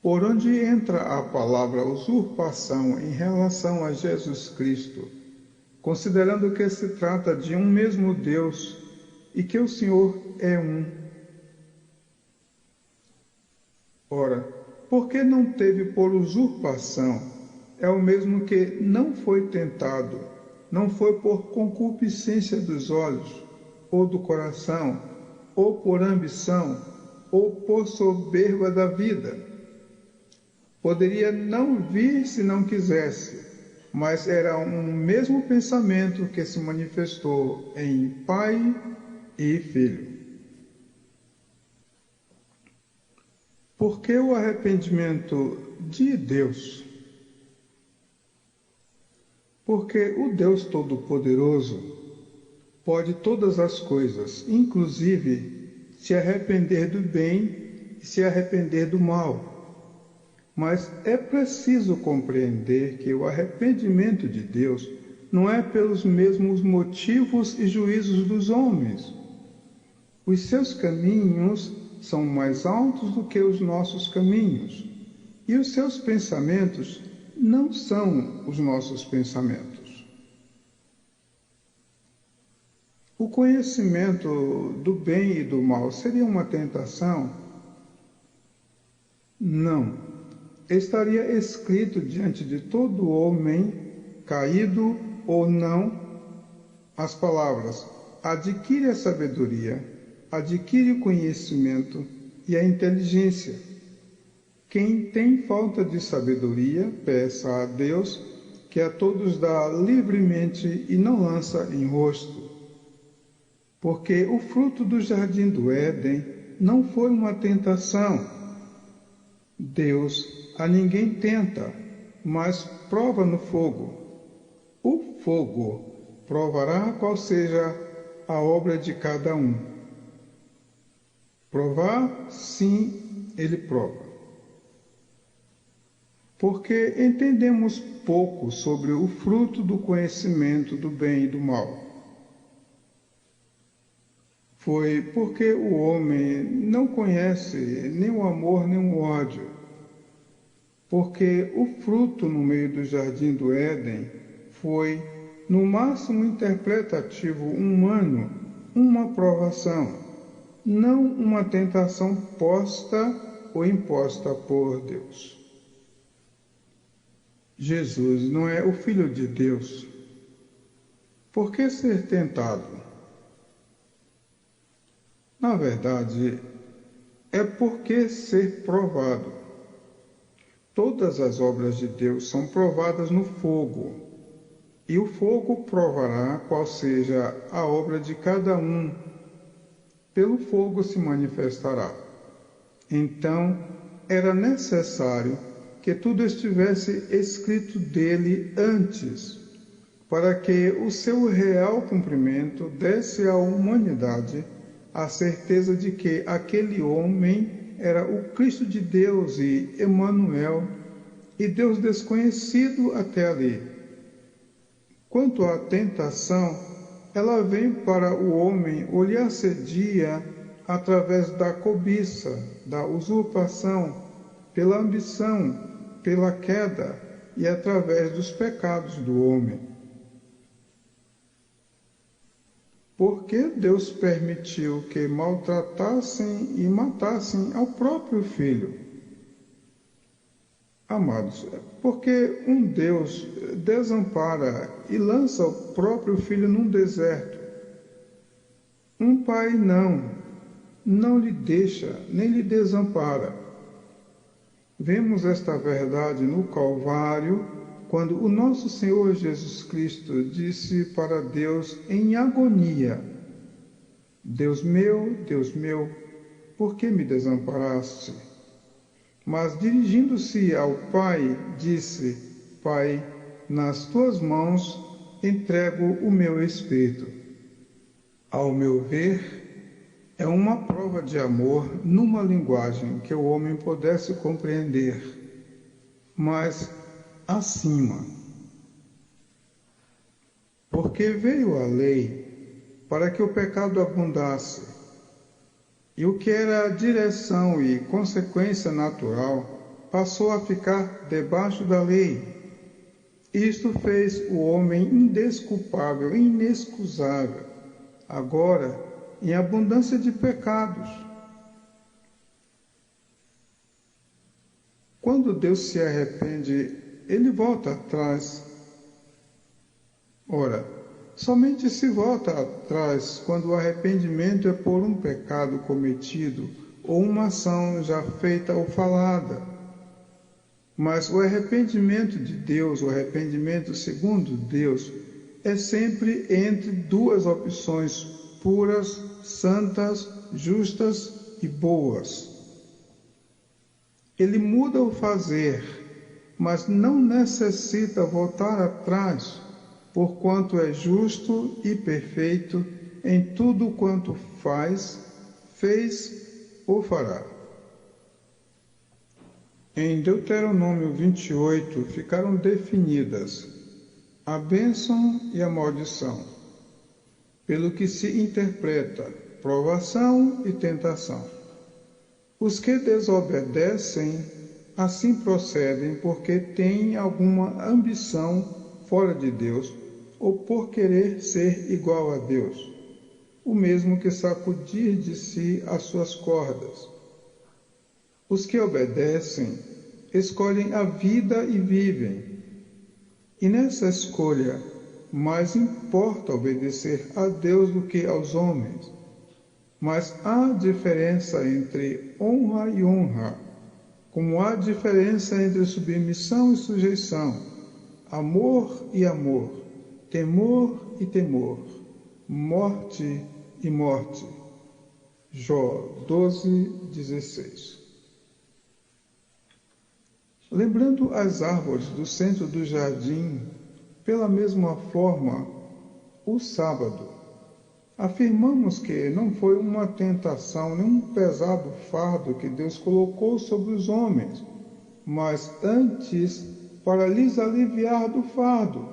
por onde entra a palavra usurpação em relação a Jesus Cristo, considerando que se trata de um mesmo Deus e que o Senhor é um. Ora, porque não teve por usurpação, é o mesmo que não foi tentado, não foi por concupiscência dos olhos, ou do coração, ou por ambição, ou por soberba da vida. Poderia não vir se não quisesse, mas era um mesmo pensamento que se manifestou em Pai e Filho. Por que o arrependimento de Deus? Porque o Deus Todo-Poderoso pode todas as coisas, inclusive se arrepender do bem e se arrepender do mal. Mas é preciso compreender que o arrependimento de Deus não é pelos mesmos motivos e juízos dos homens. Os seus caminhos são mais altos do que os nossos caminhos, e os seus pensamentos não são os nossos pensamentos. O conhecimento do bem e do mal seria uma tentação? Não. Estaria escrito diante de todo homem, caído ou não, as palavras: adquire a sabedoria, adquire o conhecimento e a inteligência. Quem tem falta de sabedoria, peça a Deus, que a todos dá livremente e não lança em rosto. Porque o fruto do jardim do Éden não foi uma tentação. Deus a ninguém tenta, mas prova no fogo. O fogo provará qual seja a obra de cada um. Provar, sim, ele prova. Porque entendemos pouco sobre o fruto do conhecimento do bem e do mal. Foi porque o homem não conhece nem o amor nem o ódio. Porque o fruto no meio do jardim do Éden foi, no máximo interpretativo humano, uma provação, não uma tentação posta ou imposta por Deus. Jesus não é o Filho de Deus. Por que ser tentado? Na verdade, é porque ser provado. Todas as obras de Deus são provadas no fogo, e o fogo provará qual seja a obra de cada um. Pelo fogo se manifestará. Então, era necessário que tudo estivesse escrito dele antes, para que o seu real cumprimento desse à humanidade a certeza de que aquele homem era o Cristo de Deus e Emanuel, e Deus desconhecido até ali. Quanto à tentação, ela vem para o homem ou lhe assedia através da cobiça, da usurpação, pela ambição, pela queda e através dos pecados do homem. Por que Deus permitiu que maltratassem e matassem ao próprio Filho? Amados, porque um Deus desampara e lança o próprio Filho num deserto. Um pai não lhe deixa, nem lhe desampara. Vemos esta verdade no Calvário, quando o nosso Senhor Jesus Cristo disse para Deus em agonia: Deus meu, por que me desamparaste? Mas dirigindo-se ao Pai, disse: Pai, nas tuas mãos entrego o meu espírito. Ao meu ver, é uma prova de amor numa linguagem que o homem pudesse compreender, mas acima. Porque veio a lei para que o pecado abundasse, e o que era direção e consequência natural passou a ficar debaixo da lei. Isto fez o homem indesculpável, inexcusável, agora em abundância de pecados. Quando Deus se arrepende, ele volta atrás. Ora, somente se volta atrás quando o arrependimento é por um pecado cometido ou uma ação já feita ou falada. Mas o arrependimento de Deus, o arrependimento segundo Deus, é sempre entre duas opções puras, santas, justas e boas. Ele muda o fazer, mas não necessita voltar atrás, porquanto é justo e perfeito em tudo quanto faz, fez ou fará. Em Deuteronômio 28 ficaram definidas a bênção e a maldição, pelo que se interpreta provação e tentação. Os que desobedecem assim procedem porque têm alguma ambição fora de Deus ou por querer ser igual a Deus, o mesmo que sacudir de si as suas cordas. Os que obedecem escolhem a vida e vivem. E nessa escolha, mais importa obedecer a Deus do que aos homens. Mas há diferença entre honra e honra, como há diferença entre submissão e sujeição, amor e amor, temor e temor, morte e morte. Jó 12:16. Lembrando as árvores do centro do jardim, pela mesma forma, o sábado, afirmamos que não foi uma tentação nem um pesado fardo que Deus colocou sobre os homens, mas antes para lhes aliviar do fardo,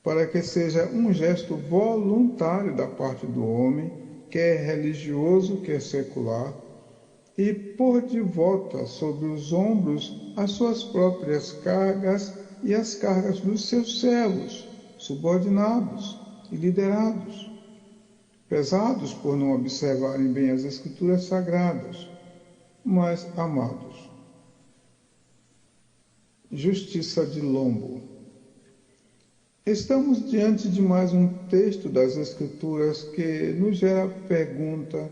para que seja um gesto voluntário da parte do homem, quer religioso, quer secular, e pôr de volta sobre os ombros as suas próprias cargas e as cargas dos seus servos, subordinados e liderados, pesados por não observarem bem as Escrituras Sagradas, mas amados. Justiça de lombo. Estamos diante de mais um texto das Escrituras que nos gera pergunta,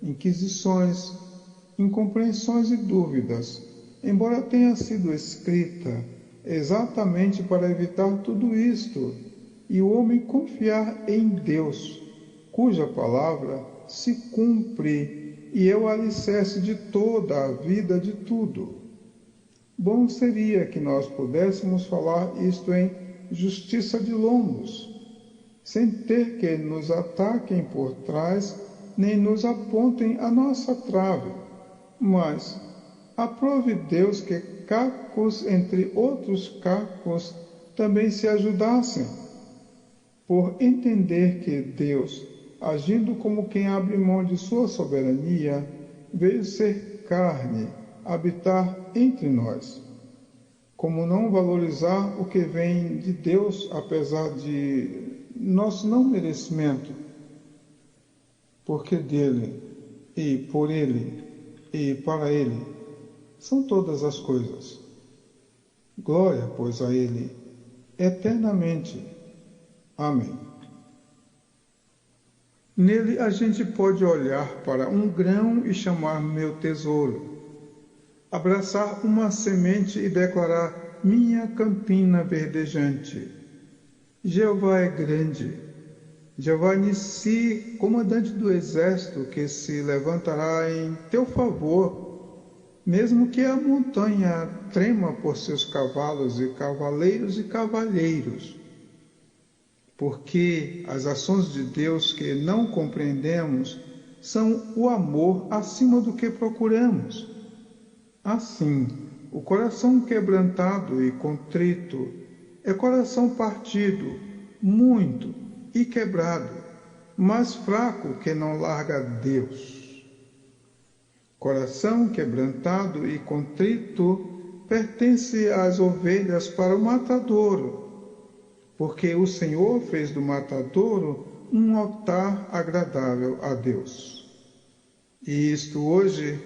inquisições, incompreensões e dúvidas, embora tenha sido escrita exatamente para evitar tudo isto e o homem confiar em Deus, cuja palavra se cumpre e é o alicerce de toda a vida de tudo. Bom seria que nós pudéssemos falar isto em justiça de lombos, sem ter que nos ataquem por trás, nem nos apontem a nossa trave, mas aprove Deus que cacos entre outros cacos também se ajudassem, por entender que Deus, agindo como quem abre mão de sua soberania, veio ser carne, habitar entre nós. Como não valorizar o que vem de Deus, apesar de nosso não merecimento? Porque dele, e por ele, e para ele, são todas as coisas. Glória, pois, a ele, eternamente. Amém. Nele a gente pode olhar para um grão e chamar meu tesouro, abraçar uma semente e declarar minha campina verdejante. Jeová é grande. Jeová Nissi, comandante do exército que se levantará em teu favor, mesmo que a montanha trema por seus cavalos e cavaleiros e cavalheiros. Porque as ações de Deus que não compreendemos são o amor acima do que procuramos. Assim, o coração quebrantado e contrito é coração partido, muito e quebrado, mas fraco que não larga Deus. Coração quebrantado e contrito pertence às ovelhas para o matadouro, porque o Senhor fez do matadouro um altar agradável a Deus. E isto hoje,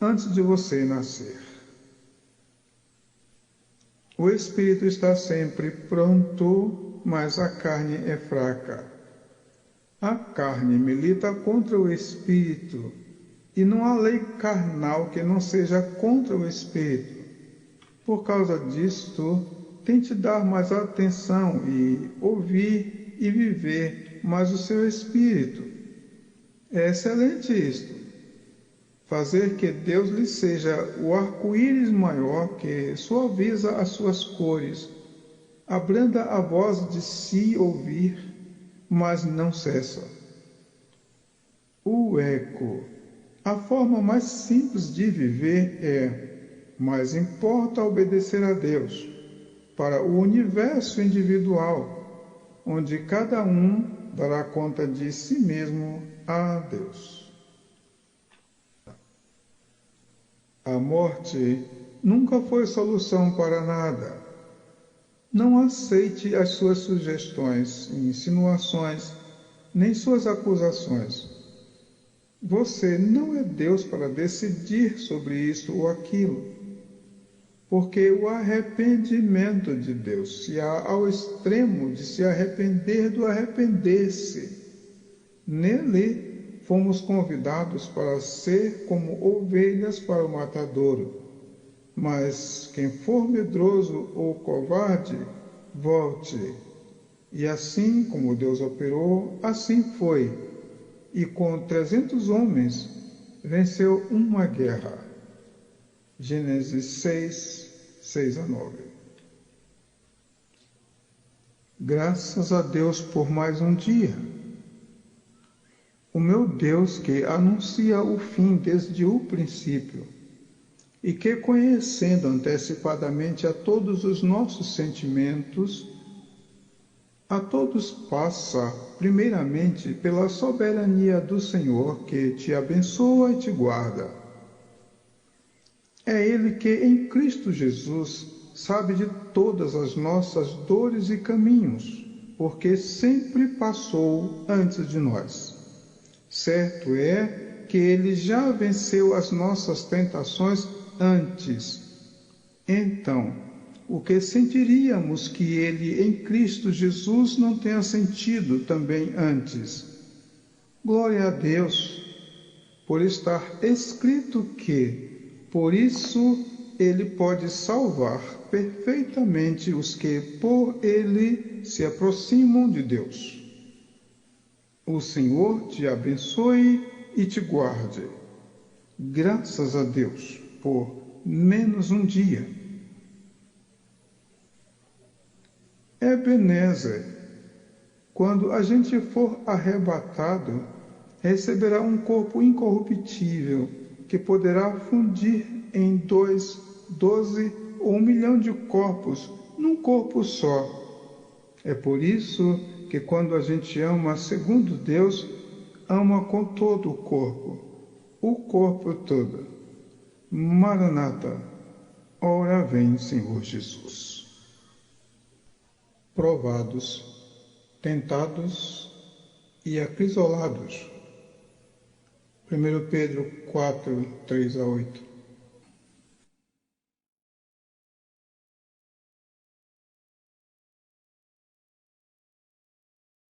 antes de você nascer. O espírito está sempre pronto, mas a carne é fraca. A carne milita contra o espírito, e não há lei carnal que não seja contra o espírito. Por causa disto, tente dar mais atenção e ouvir e viver mais o seu espírito. É excelente isto. Fazer que Deus lhe seja o arco-íris maior que suaviza as suas cores, abranda a voz de se ouvir, mas não cessa. O eco. A forma mais simples de viver é: mas importa obedecer a Deus, para o universo individual, onde cada um dará conta de si mesmo a Deus. A morte nunca foi solução para nada. Não aceite as suas sugestões e insinuações, nem suas acusações. Você não é Deus para decidir sobre isso ou aquilo. Porque o arrependimento de Deus se há ao extremo de se arrepender do arrepender-se. Nele fomos convidados para ser como ovelhas para o matadouro. Mas quem for medroso ou covarde, volte. E assim como Deus operou, assim foi. E com 300 homens venceu uma guerra. Gênesis 6, 6 a 9. Graças a Deus por mais um dia. O meu Deus que anuncia o fim desde o princípio e que, conhecendo antecipadamente a todos os nossos sentimentos, a todos passa, primeiramente, pela soberania do Senhor que te abençoa e te guarda. É Ele que, em Cristo Jesus, sabe de todas as nossas dores e caminhos, porque sempre passou antes de nós. Certo é que Ele já venceu as nossas tentações antes. Então, o que sentiríamos que Ele, em Cristo Jesus, não tenha sentido também antes? Glória a Deus, por estar escrito que, por isso, Ele pode salvar perfeitamente os que, por Ele, se aproximam de Deus. O Senhor te abençoe e te guarde. Graças a Deus por menos um dia. Ebenezer, quando a gente for arrebatado, receberá um corpo incorruptível que poderá fundir em 2, 12 ou 1 milhão de corpos num corpo só. É por isso que quando a gente ama segundo Deus, ama com todo o corpo todo. Maranata, ora vem, Senhor Jesus. Provados, tentados e acrisolados. 1 Pedro 4, 3 a 8.